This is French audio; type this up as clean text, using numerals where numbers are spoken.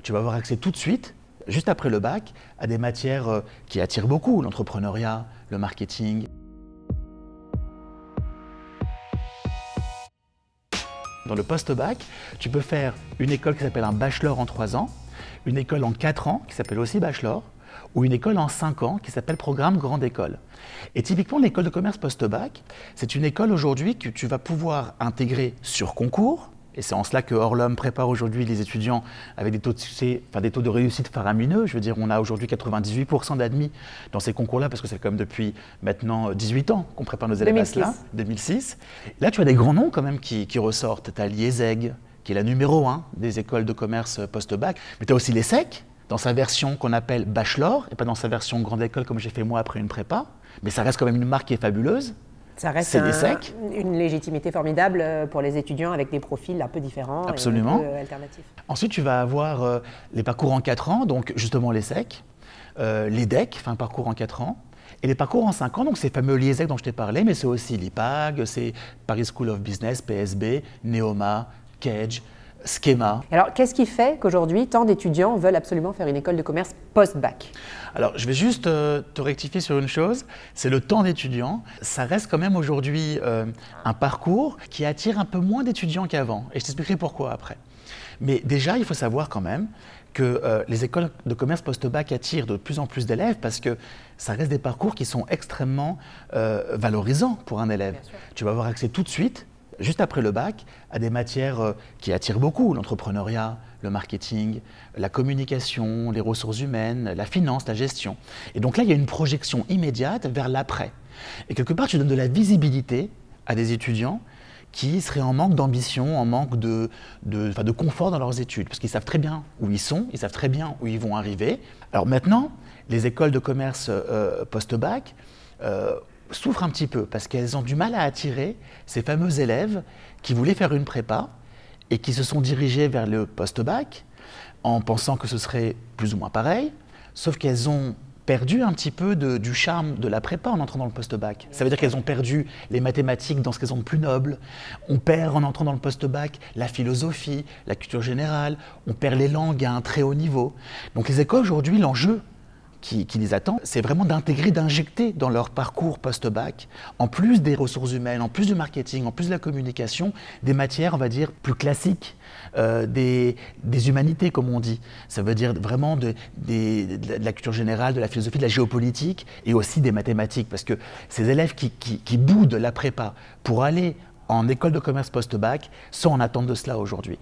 tu vas avoir accès tout de suite, juste après le bac, à des matières qui attirent beaucoup, l'entrepreneuriat, le marketing. Dans le post-bac, tu peux faire une école qui s'appelle un bachelor en 3 ans, une école en 4 ans qui s'appelle aussi bachelor, ou une école en 5 ans qui s'appelle programme grande école. Et typiquement, l'école de commerce post-bac, c'est une école aujourd'hui que tu vas pouvoir intégrer sur concours. Et c'est en cela que Orlum prépare aujourd'hui les étudiants avec des taux de succès, enfin des taux de réussite faramineux. Je veux dire, on a aujourd'hui 98% d'admis dans ces concours-là, parce que c'est quand même depuis maintenant 18 ans qu'on prépare nos élèves à cela, 2006. Là, tu as des grands noms quand même qui ressortent. Tu as l'IESEG, qui est la numéro 1 des écoles de commerce post-bac, mais tu as aussi l'ESSEC, dans sa version qu'on appelle bachelor, et pas dans sa version grande école comme j'ai fait moi après une prépa. Mais ça reste quand même une marque qui est fabuleuse. Ça reste une légitimité formidable pour les étudiants avec des profils un peu différents. Absolument. Et un peu alternatifs. Ensuite, tu vas avoir les parcours en 4 ans, donc justement l'ESSEC, l'EDEC, enfin un parcours en 4 ans, et les parcours en 5 ans, donc ces fameux l'IESEC dont je t'ai parlé, mais c'est aussi l'IPAG, c'est Paris School of Business, PSB, Neoma, Kedge, Schema. Alors, qu'est-ce qui fait qu'aujourd'hui, tant d'étudiants veulent absolument faire une école de commerce post-bac? Alors, je vais juste te rectifier sur une chose, c'est le temps d'étudiants. Ça reste quand même aujourd'hui un parcours qui attire un peu moins d'étudiants qu'avant. Et je t'expliquerai pourquoi après. Mais déjà, il faut savoir quand même que les écoles de commerce post-bac attirent de plus en plus d'élèves parce que ça reste des parcours qui sont extrêmement valorisants pour un élève. Tu vas avoir accès tout de suite, juste après le bac, à des matières qui attirent beaucoup, l'entrepreneuriat, le marketing, la communication, les ressources humaines, la finance, la gestion. Et donc là, il y a une projection immédiate vers l'après. Et quelque part, tu donnes de la visibilité à des étudiants qui seraient en manque d'ambition, en manque de confort dans leurs études, parce qu'ils savent très bien où ils sont, ils savent très bien où ils vont arriver. Alors maintenant, les écoles de commerce post-bac souffrent un petit peu parce qu'elles ont du mal à attirer ces fameux élèves qui voulaient faire une prépa et qui se sont dirigés vers le post-bac en pensant que ce serait plus ou moins pareil, sauf qu'elles ont perdu un petit peu du charme de la prépa en entrant dans le post-bac. Ça veut dire qu'elles ont perdu les mathématiques dans ce qu'elles ont de plus noble, on perd en entrant dans le post-bac la philosophie, la culture générale, on perd les langues à un très haut niveau. Donc les écoles aujourd'hui, l'enjeu qui les attend, c'est vraiment d'intégrer, d'injecter dans leur parcours post-bac, en plus des ressources humaines, en plus du marketing, en plus de la communication, des matières, on va dire, plus classiques, des humanités, comme on dit. Ça veut dire vraiment de la culture générale, de la philosophie, de la géopolitique, et aussi des mathématiques, parce que ces élèves qui boudent la prépa pour aller en école de commerce post-bac sont en attente de cela aujourd'hui.